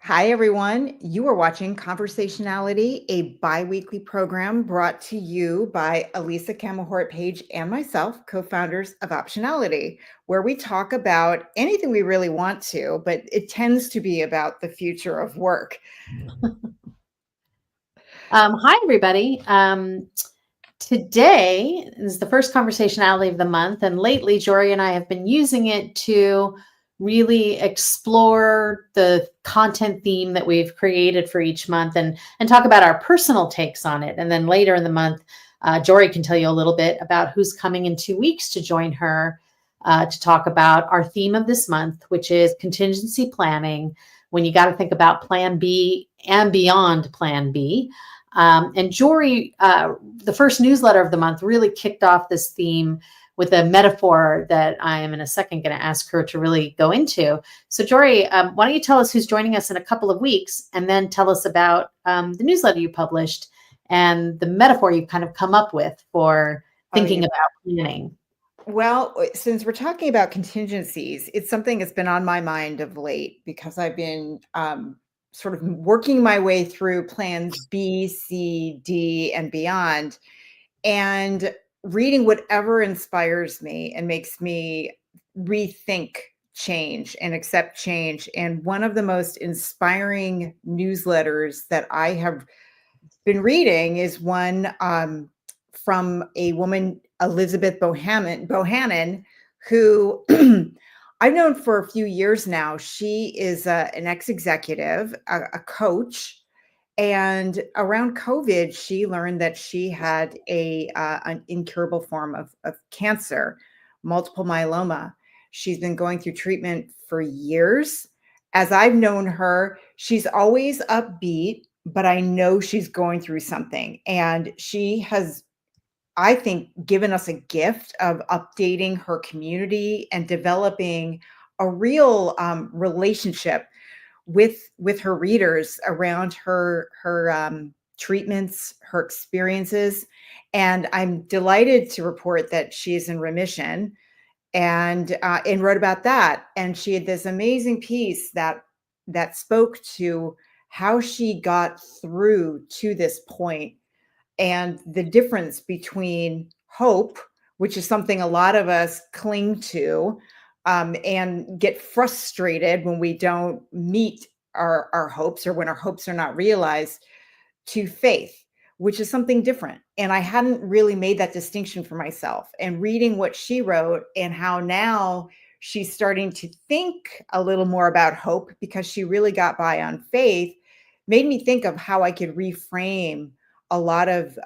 Hi, everyone. You are watching Conversationality, a bi-weekly program brought to you by Elisa Camahort Page and myself, co-founders of Optionality, where we talk about anything we really want to, but it tends to be about the future of work. Hi, everybody. Today is the first Conversationality of the month, and lately, Jory and I have been using it to really explore the content theme that we've created for each month and talk about our personal takes on it. And then later in the month, Jory can tell you a little bit about who's coming in 2 weeks to join her to talk about our theme of this month, which is contingency planning, when you got to think about Plan B and beyond Plan B. And Jory, the first newsletter of the month, really kicked off this theme with a metaphor that I am in a second going to ask her to really go into. So Jory, why don't you tell us who's joining us in a couple of weeks, and then tell us about the newsletter you published and the metaphor you've kind of come up with for thinking about planning. Well, since we're talking about contingencies, it's something that's been on my mind of late because I've been sort of working my way through plans B, C, D, and beyond, and reading whatever inspires me and makes me rethink change and accept change. And one of the most inspiring newsletters that I have been reading is one from a woman, Elizabeth Bohannon, who I've known for a few years now. She is an ex-executive, a coach, and around COVID, she learned that she had an incurable form of cancer, multiple myeloma. She's been going through treatment for years. As I've known her, she's always upbeat, but I know she's going through something. And she has, I think, given us a gift of updating her community and developing a real relationship with her readers around her treatments, her experiences. And I'm delighted to report that she is in remission, and wrote about that. And she had this amazing piece that spoke to how she got through to this point, and the difference between hope, which is something a lot of us cling to, and get frustrated when we don't meet our hopes, or when our hopes are not realized, to faith, which is something different. And I hadn't really made that distinction for myself. And reading what she wrote and how now she's starting to think a little more about hope because she really got by on faith made me think of how I could reframe a lot of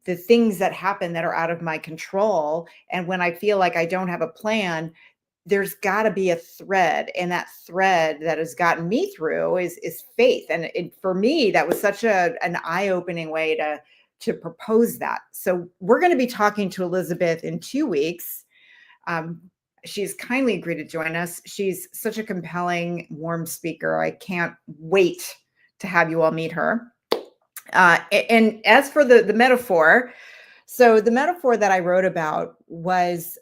the things that happen that are out of my control. And when I feel like I don't have a plan, there's got to be a thread, and that thread that has gotten me through is faith. And for me, that was such an eye-opening way to propose that. So we're going to be talking to Elizabeth in 2 weeks. She's kindly agreed to join us. She's such a compelling, warm speaker. I can't wait to have you all meet her. And as for the metaphor, so the metaphor that I wrote about was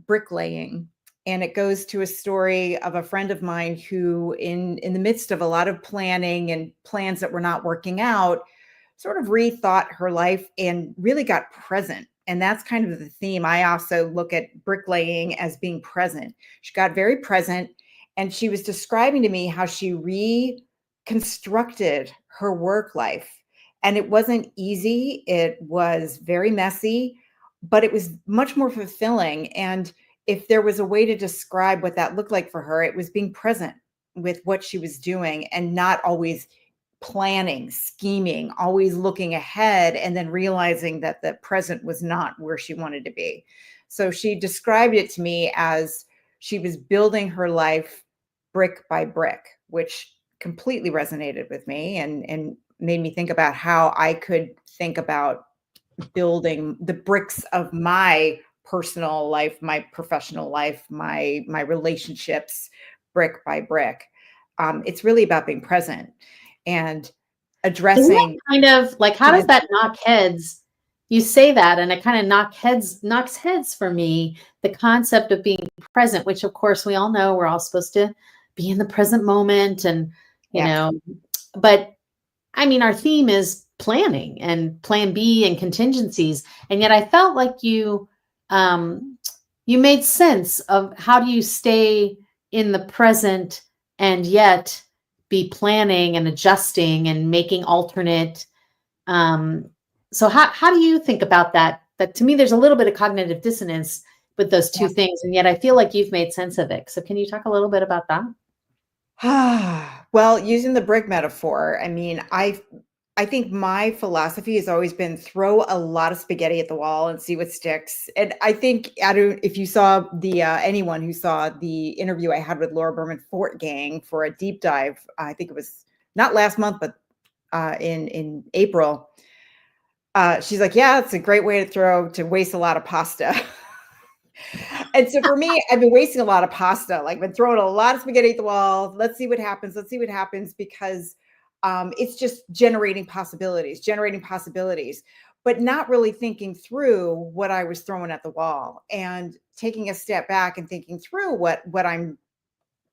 bricklaying. And it goes to a story of a friend of mine who, in the midst of a lot of planning and plans that were not working out, sort of rethought her life and really got present. And that's kind of the theme. I also look at bricklaying as being present. She got very present, and she was describing to me how she reconstructed her work life. And it wasn't easy. It was very messy, but it was much more fulfilling. And if there was a way to describe what that looked like for her, it was being present with what she was doing and not always planning, scheming, always looking ahead, and then realizing that the present was not where she wanted to be. So she described it to me as she was building her life brick by brick, which completely resonated with me and made me think about how I could think about building the bricks of my personal life, my professional life, my relationships, brick by brick. It's really about being present and Isn't that addressing. kind of like, how does that knock heads? You say that, and it kind of knocks heads for me, the concept of being present, which of course we all know we're all supposed to be in the present moment and, you Yeah. know, but I mean, our theme is planning and plan B and contingencies. And yet I felt like you made sense of how do you stay in the present and yet be planning and adjusting and making alternate. Um, so how do you think about that? That to me, there's a little bit of cognitive dissonance with those two things. And yet I feel like you've made sense of it. So can you talk a little bit about that? Well, using the brick metaphor, I mean, I think my philosophy has always been throw a lot of spaghetti at the wall and see what sticks. And I think I don't if you saw the anyone who saw the interview I had with Laura Berman Fortgang for a deep dive, I think it was not last month, but in April. She's like, yeah, it's a great way to waste a lot of pasta. And so for me, I've been wasting a lot of pasta, like been throwing a lot of spaghetti at the wall. Let's see what happens. Let's see what happens because it's just generating possibilities, but not really thinking through what I was throwing at the wall and taking a step back and thinking through what I'm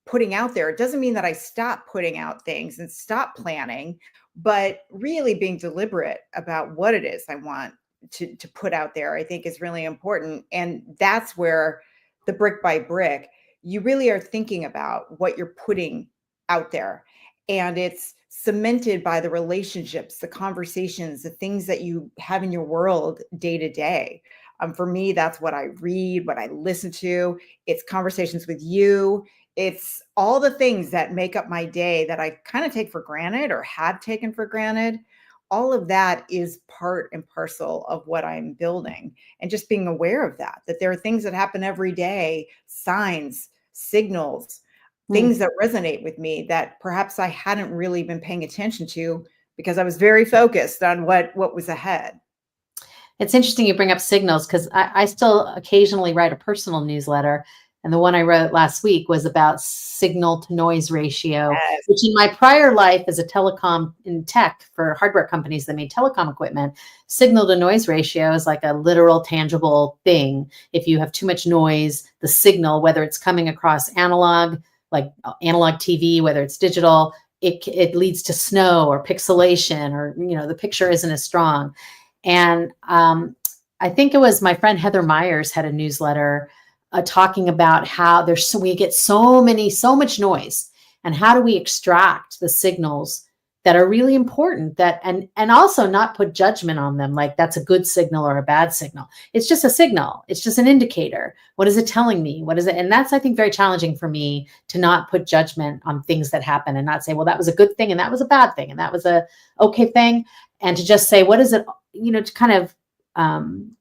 putting out there. It doesn't mean that I stop putting out things and stop planning, but really being deliberate about what it is I want to put out there, I think is really important. And that's where the brick by brick, you really are thinking about what you're putting out there. And it's cemented by the relationships, the conversations, the things that you have in your world day to day. For me, that's what I read, what I listen to. It's conversations with you. It's all the things that make up my day that I kind of take for granted or had taken for granted. All of that is part and parcel of what I'm building. And just being aware of that there are things that happen every day, signs, signals, things that resonate with me that perhaps I hadn't really been paying attention to because I was very focused on what was ahead. It's interesting you bring up signals because I still occasionally write a personal newsletter. And the one I wrote last week was about signal to noise ratio, Yes. which in my prior life as a telecom in tech for hardware companies that made telecom equipment, signal to noise ratio is like a literal tangible thing. If you have too much noise, the signal, whether it's coming across analog, like analog TV, whether it's digital, it leads to snow or pixelation or, the picture isn't as strong. And I think it was my friend Heather Myers had a newsletter talking about how we get so much noise, and how do we extract the signals that are really important and also not put judgment on them. Like that's a good signal or a bad signal. It's just a signal. It's just an indicator. What is it telling me? What is it? And that's, I think, very challenging for me to not put judgment on things that happen and not say, well, that was a good thing and that was a bad thing and that was a okay thing. And to just say, what is it, to kind of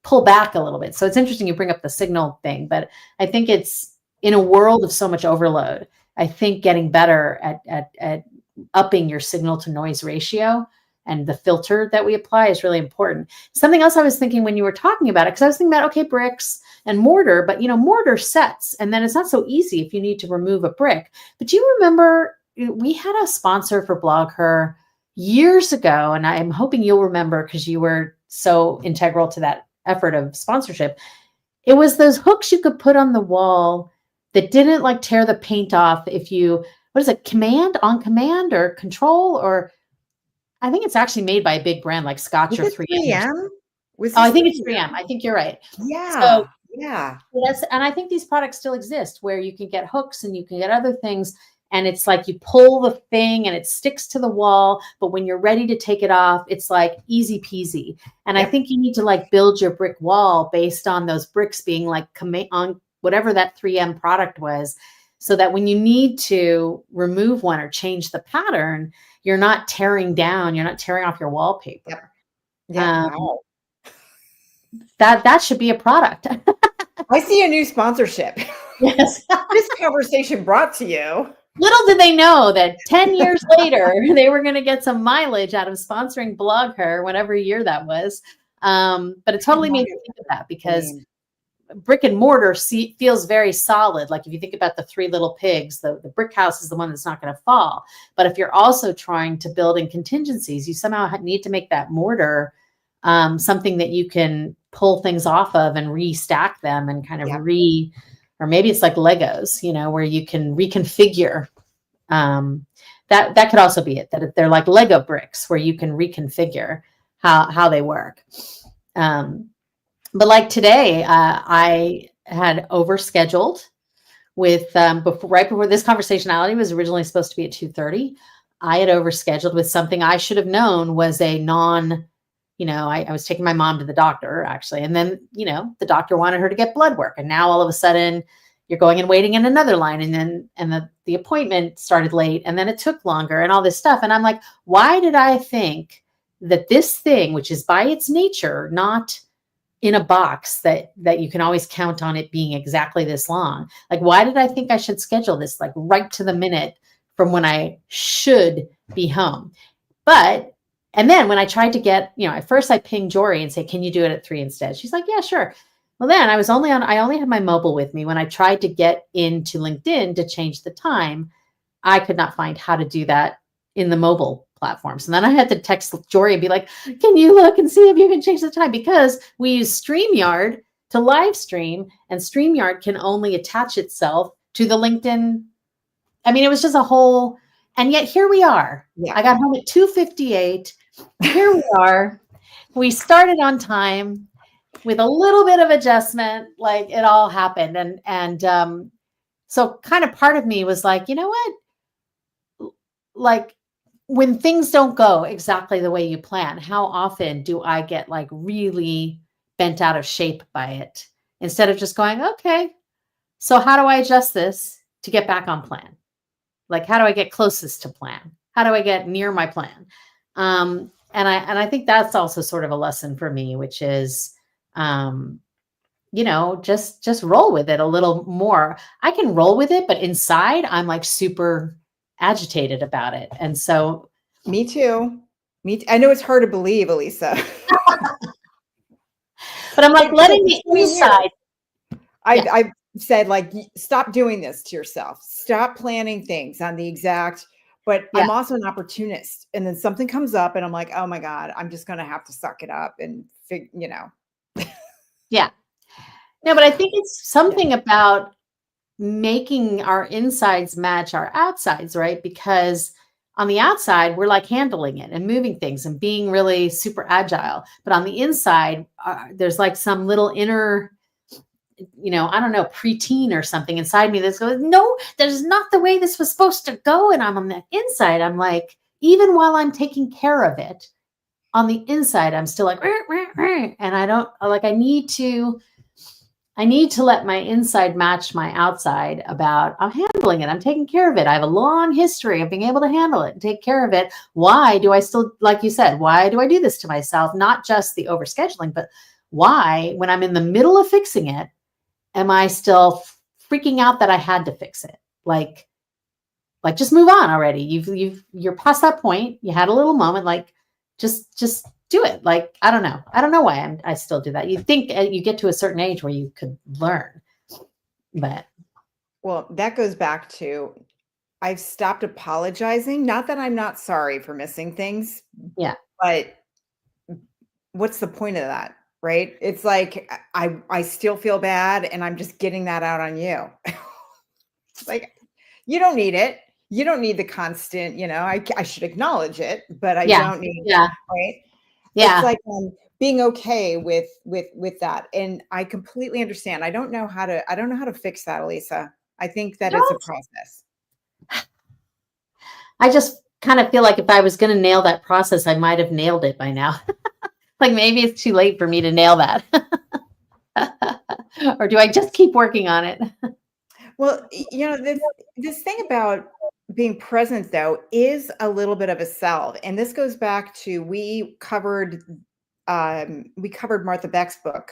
pull back a little bit. So it's interesting you bring up the signal thing, but I think it's in a world of so much overload. I think getting better at upping your signal to noise ratio and the filter that we apply is really important. Something else I was thinking when you were talking about it, because I was thinking about, okay, bricks and mortar, but mortar sets, and then it's not so easy if you need to remove a brick. But do you remember we had a sponsor for BlogHer years ago, and I'm hoping you'll remember because you were so integral to that effort of sponsorship. It was those hooks you could put on the wall that didn't like tear the paint off if you, what is it, on command or control, or I think it's actually made by a big brand like Scotch or 3M. I think it's 3M. I think you're right. Yeah. So, yeah. And I think these products still exist where you can get hooks and you can get other things. And it's like you pull the thing and it sticks to the wall. But when you're ready to take it off, it's like easy peasy. And I think you need to like build your brick wall based on those bricks being like on whatever that 3M product was, so that when you need to remove one or change the pattern, you're not tearing off your wallpaper. Wow. That should be a product. I see a new sponsorship. Yes. This conversation brought to you. Little did they know that 10 years later, they were going to get some mileage out of sponsoring BlogHer, whatever year that was. But it totally made me think of that because brick and mortar feels very solid. Like if you think about the Three Little Pigs, the brick house is the one that's not going to fall. But if you're also trying to build in contingencies, you somehow need to make that mortar something that you can pull things off of and restack them and kind of or maybe it's like Legos, where you can reconfigure That could also be it, that they're like Lego bricks where you can reconfigure how they work. But like today, I had overscheduled with right before this conversationality was originally supposed to be at 2:30. I had overscheduled with something I should have known was a non, I was taking my mom to the doctor actually. And then, the doctor wanted her to get blood work. And now all of a sudden you're going and waiting in another line. And the appointment started late and then it took longer and all this stuff. And I'm like, why did I think that this thing, which is by its nature, not in a box that you can always count on it being exactly this long. Like, why did I think I should schedule this like right to the minute from when I should be home? And then when I tried to get, at first I pinged Jory and say, can you do it at 3 instead? She's like, yeah, sure. Well, then I only had my mobile with me. When I tried to get into LinkedIn to change the time, I could not find how to do that in the mobile platforms. And then I had to text Jory and be like, can you look and see if you can change the time? Because we use StreamYard to live stream, and StreamYard can only attach itself to the LinkedIn. I mean, it was just a whole, and yet here we are. Yeah. I got home at 2:58. Here we are. We started on time with a little bit of adjustment, like it all happened. And so kind of part of me was like, you know what? Like, when things don't go exactly the way you plan, how often do I get like really bent out of shape by it instead of just going, okay, so how do I adjust this to get back on plan? Like, how do I get closest to plan? How do I get near my plan? And I think that's also sort of a lesson for me, which is, just roll with it a little more. I can roll with it, but inside I'm like super agitated about it. And so me too. I know it's hard to believe, Elisa. But I'm like letting the inside. I've said, like, stop doing this to yourself. Stop planning things on the exact, but I'm also an opportunist. And then something comes up and I'm like, oh my God, I'm just going to have to suck it up and Yeah. No, but I think it's something about making our insides match our outsides, right? Because on the outside, we're like handling it and moving things and being really super agile. But on the inside, there's like some little inner, I don't know, preteen or something inside me that's going, no, that is not the way this was supposed to go. And I'm on the inside, I'm like, even while I'm taking care of it, on the inside, I'm still like, and I don't like, I need to let my inside match my outside about I'm handling it. I'm taking care of it. I have a long history of being able to handle it and take care of it. Why do I still, like you said, why do I do this to myself? Not just the overscheduling, but why, when I'm in the middle of fixing it, am I still freaking out that I had to fix it? Like just move on already. You're past that point. You had a little moment, like just do it. Like, I don't know why I still do that. You think you get to a certain age where you could learn, but. Well, that goes back to, I've stopped apologizing. Not that I'm not sorry for missing things. Yeah. But what's the point of that? Right? It's like, I still feel bad and I'm just getting that out on you. Like, you don't need it. You don't need the constant, I should acknowledge it, but I don't need it, right? Yeah. It's like being okay with that. And I completely understand. I don't know how to fix that, Elisa. I think that it's a process. I just kind of feel like if I was going to nail that process, I might have nailed it by now. Like maybe it's too late for me to nail that. Or do I just keep working on it? Well, this thing about being present, though, is a little bit of a salve. And this goes back to, we covered Martha Beck's book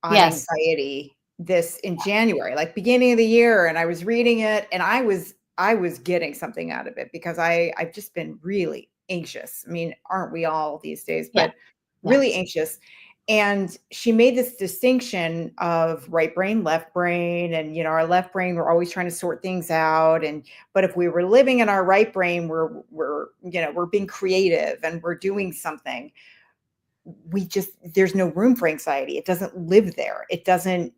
on anxiety in January, like beginning of the year. And I was reading it and I was getting something out of it because I've just been really anxious. I mean, aren't we all these days? But really anxious. And she made this distinction of right brain, left brain, and our left brain, we're always trying to sort things out. But if we were living in our right brain, we're being creative and we're doing something. There's no room for anxiety. It doesn't live there. It doesn't.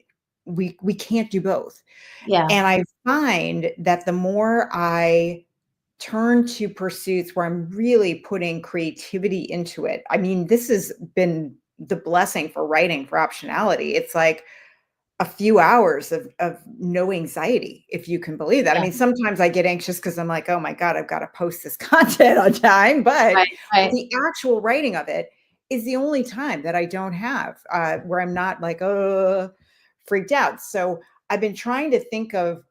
We can't do both. Yeah. And I find that the more I turn to pursuits where I'm really putting creativity into it. I mean, this has been the blessing for writing for optionality. It's like a few hours of no anxiety, if you can believe that. I Yeah. mean, sometimes I get anxious because I'm like, oh my God, I've got to post this content on time. But Right. Right. the actual writing of it is the only time that I don't have where I'm not like, oh, freaked out. So I've been trying to think of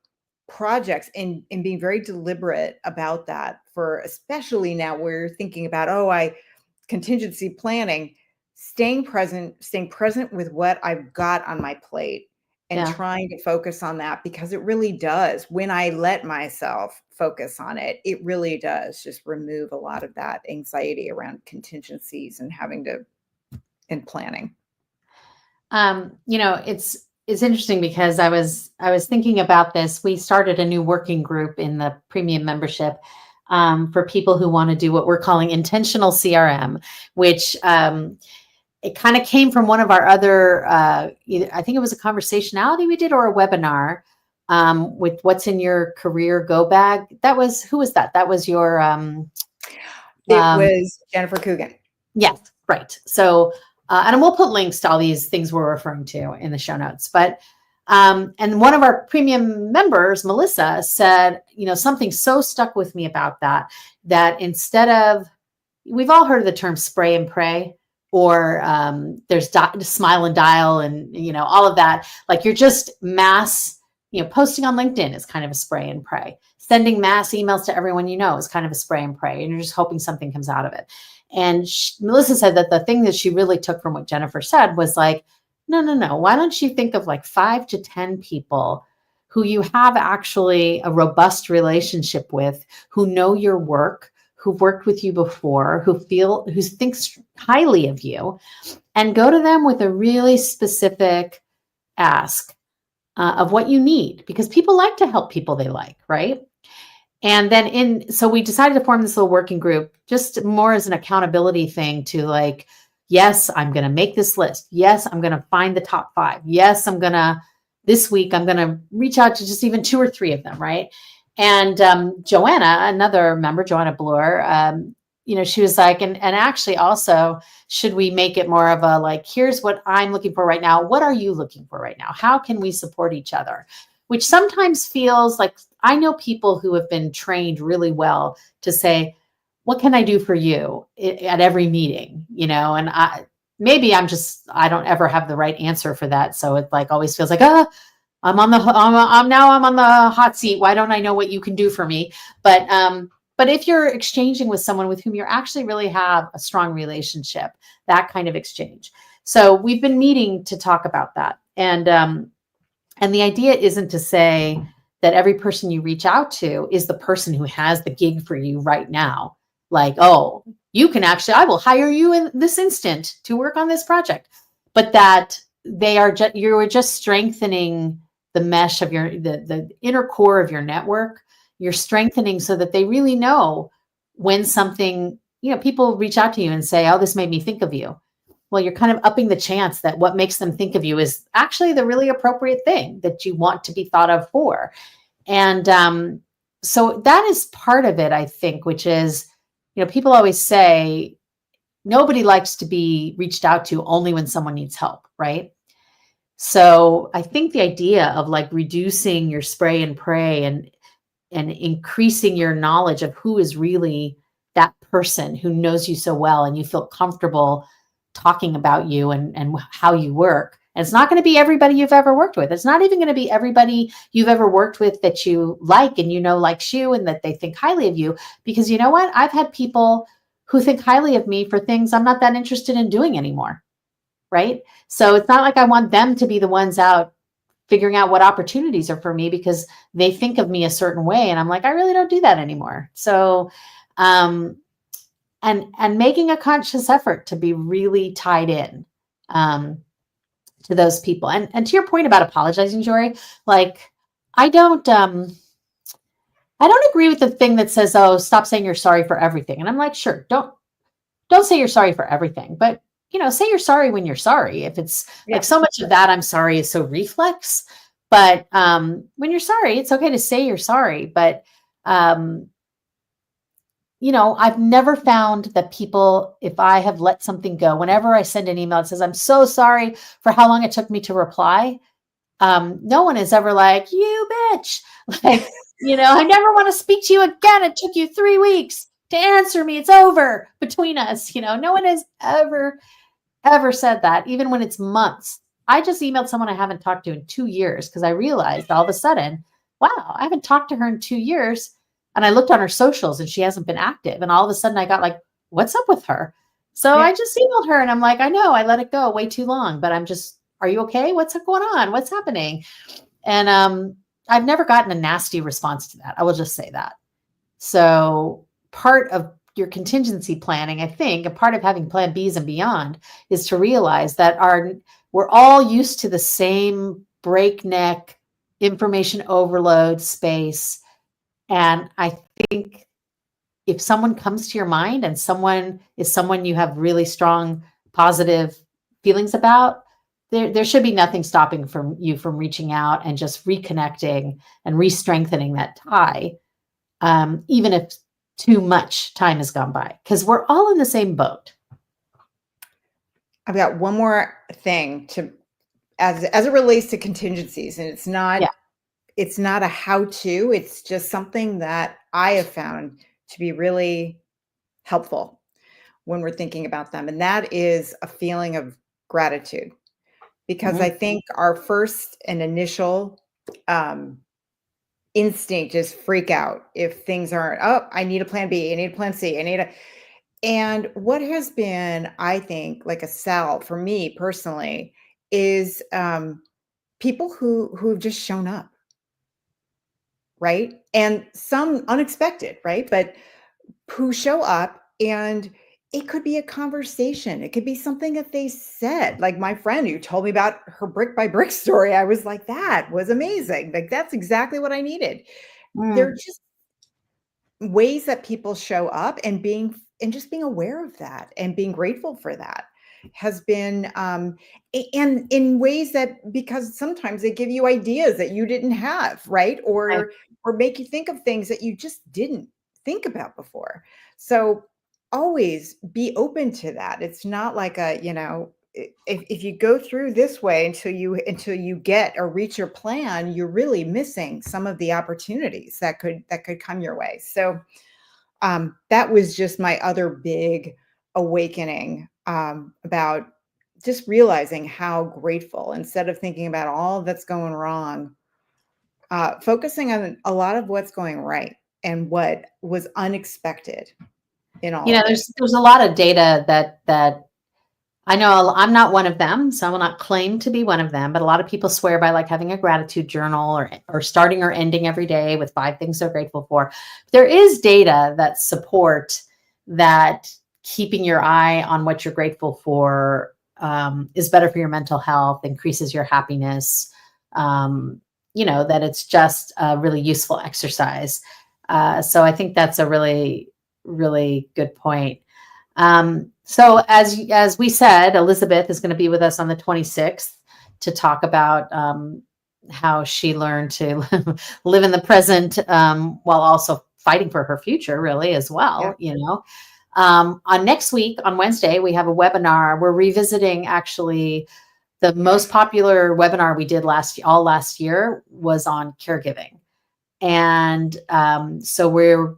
projects and being very deliberate about that for especially now we're thinking about, contingency planning, staying present with what I've got on my plate and Yeah. trying to focus on that because it really does. When I let myself focus on it, it really does just remove a lot of that anxiety around contingencies and and planning. It's interesting because I was thinking about this. We started a new working group in the premium membership for people who want to do what we're calling intentional CRM, which it kind of came from one of our other, I think it was a conversationality we did or a webinar with what's in your career go bag. Who was that? That was your, It was Jennifer Coogan. yes, right. So, and we'll put links to all these things we're referring to in the show notes. But, and one of our premium members, Melissa, said, something so stuck with me about that instead of, we've all heard of the term spray and pray, or there's smile and dial and, all of that. Like you're just mass, posting on LinkedIn is kind of a spray and pray. Sending mass emails to everyone you know is kind of a spray and pray. And you're just hoping something comes out of it. And Melissa said that the thing that she really took from what Jennifer said was like, no. Why don't you think of like 5 to 10 people who you have actually a robust relationship with, who know your work, who've worked with you before, who thinks highly of you, and go to them with a really specific ask of what you need, because people like to help people they like, right? And then so we decided to form this little working group just more as an accountability thing to like, yes, I'm going to make this list. Yes, I'm going to find the top 5. Yes, this week, I'm going to reach out to just even 2 or 3 of them. Right. And Joanna, another member, Joanna Bloor, she was like, and actually also, should we make it more of a like, here's what I'm looking for right now. What are you looking for right now? How can we support each other? Which sometimes feels like, I know people who have been trained really well to say, what can I do for you at every meeting? And I don't ever have the right answer for that. So it like always feels like, I'm on the hot seat. Why don't I know what you can do for me? But if you're exchanging with someone with whom you actually really have a strong relationship, that kind of exchange. So we've been meeting to talk about that. And the idea isn't to say that every person you reach out to is the person who has the gig for you right now. Like, oh, I will hire you in this instant to work on this project. But that you're just strengthening the mesh of the inner core of your network. You're strengthening so that they really know when something, people reach out to you and say, oh, this made me think of you. Well, you're kind of upping the chance that what makes them think of you is actually the really appropriate thing that you want to be thought of for. And so that is part of it, I think, which is, people always say nobody likes to be reached out to only when someone needs help, right? So I think the idea of like reducing your spray and pray and increasing your knowledge of who is really that person who knows you so well and you feel comfortable talking about you and how you work. And it's not going to be everybody you've ever worked with. It's not even going to be everybody you've ever worked with that you like and likes you and that they think highly of you. Because you know what? I've had people who think highly of me for things I'm not that interested in doing anymore. Right? So it's not like I want them to be the ones out figuring out what opportunities are for me because they think of me a certain way. And I'm like, I really don't do that anymore. So, and making a conscious effort to be really tied in to those people. And to your point about apologizing, Jory, like I don't agree with the thing that says, oh, stop saying you're sorry for everything. And I'm like, sure, don't say you're sorry for everything, but say you're sorry when you're sorry. If it's like so much of that I'm sorry is so reflex, but when you're sorry, it's okay to say you're sorry, but I've never found that people, if I have let something go, whenever I send an email that says, I'm so sorry for how long it took me to reply, no one is ever like, you bitch. Like, I never want to speak to you again. It took you 3 weeks to answer me. It's over between us. No one has ever said that, even when it's months. I just emailed someone I haven't talked to in 2 years because I realized all of a sudden, wow, I haven't talked to her in 2 years. And I looked on her socials and she hasn't been active. And all of a sudden I got like, what's up with her? So I just emailed her and I'm like, I know I let it go way too long, but are you okay? What's going on? What's happening? And I've never gotten a nasty response to that. I will just say that. So part of your contingency planning, I think, a part of having plan Bs and beyond is to realize that we're all used to the same breakneck information overload space. And I think if someone comes to your mind and someone you have really strong positive feelings about, there should be nothing stopping you from reaching out and just reconnecting and re-strengthening that tie, even if too much time has gone by, because we're all in the same boat. I've got one more thing as it relates to contingencies, and it's not a how-to, it's just something that I have found to be really helpful when we're thinking about them. And that is a feeling of gratitude, because I think our first and initial instinct is freak out if things aren't, I need a plan B, I need a plan C, and what has been, I think, like a salve for me personally is people who've just shown up, right? And some unexpected, right? But who show up, and it could be a conversation. It could be something that they said, like my friend who told me about her brick by brick story. I was like, that was amazing. Like, that's exactly what I needed. They're just ways that people show up, and just being aware of that and being grateful for that has been, and in ways that, because sometimes they give you ideas that you didn't have, right? Or make you think of things that you just didn't think about before. So always be open to that. It's not like if you go through this way until you get or reach your plan, you're really missing some of the opportunities that could come your way. So that was just my other big awakening, about just realizing how grateful, instead of thinking about all that's going wrong, focusing on a lot of what's going right and what was unexpected in all of this. There's a lot of data that I know. I'm not one of them, so I will not claim to be one of them, but a lot of people swear by like having a gratitude journal or starting or ending every day with 5 things they're grateful for. There is data that support that keeping your eye on what you're grateful for is better for your mental health, increases your happiness, that it's just a really useful exercise. So I think that's a really, really good point. So as we said, Elizabeth is going to be with us on the 26th to talk about how she learned to live in the present while also fighting for her future, really, as well. On next week, on Wednesday, we have a webinar. We're revisiting, actually, the most popular webinar we did last year was on caregiving. And so we're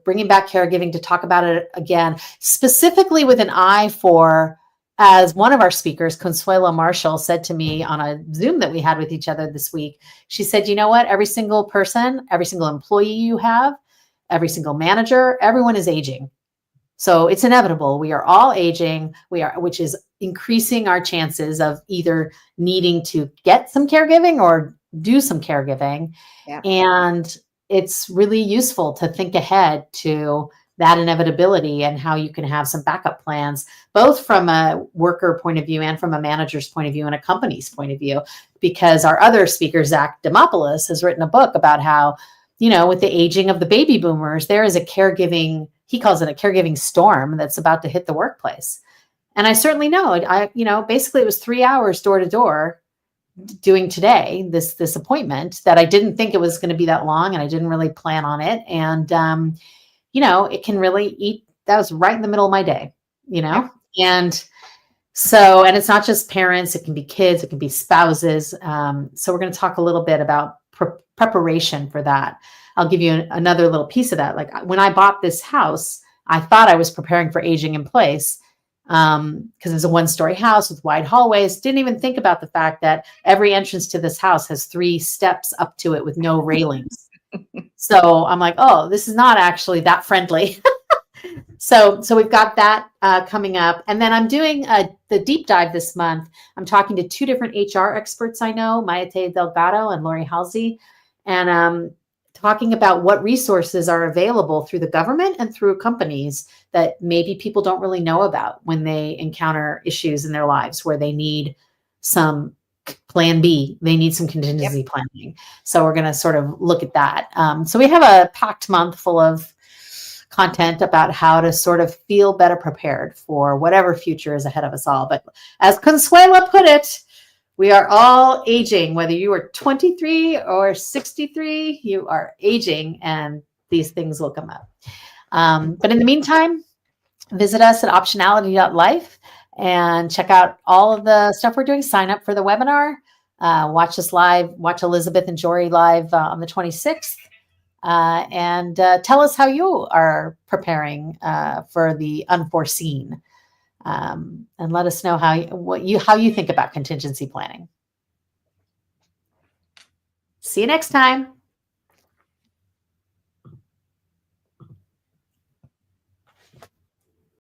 bringing back caregiving to talk about it again, specifically with an eye for, as one of our speakers, Consuelo Marshall, said to me on a Zoom that we had with each other this week. She said, you know what? Every single person, every single employee you have, every single manager, everyone is aging. So it's inevitable. We are all aging, which is increasing our chances of either needing to get some caregiving or do some caregiving. Yeah. And it's really useful to think ahead to that inevitability and how you can have some backup plans, both from a worker point of view and from a manager's point of view and a company's point of view. Because our other speaker, Zach Demopoulos, has written a book about how, with the aging of the baby boomers, there is a caregiving, he calls it a caregiving storm that's about to hit the workplace. And I certainly know, basically it was 3 hours door to door doing today, this appointment that I didn't think it was going to be that long, and I didn't really plan on it. And, it can really eat. That was right in the middle of my day, Yep. and so, and it's not just parents, it can be kids, it can be spouses. So we're going to talk a little bit about preparation for that. I'll give you another little piece of that. Like when I bought this house, I thought I was preparing for aging in place because it's a 1-story house with wide hallways. Didn't even think about the fact that every entrance to this house has 3 steps up to it with no railings. So I'm like, oh, this is not actually that friendly. So we've got that coming up. And then I'm doing the deep dive this month. I'm talking to 2 different HR experts I know, Mayate Delgado and Lori Halsey, and talking about what resources are available through the government and through companies that maybe people don't really know about when they encounter issues in their lives where they need some plan B, they need some contingency planning. So we're going to sort of look at that. So we have a packed month full of content about how to sort of feel better prepared for whatever future is ahead of us all. But as Consuela put it, we are all aging, whether you are 23 or 63, you are aging and these things will come up. But in the meantime, visit us at optionality.life and check out all of the stuff we're doing. Sign up for the webinar, watch us live, watch Elizabeth and Jory live on the 26th. And tell us how you are preparing for the unforeseen, and let us know how you think about contingency planning. See you next time.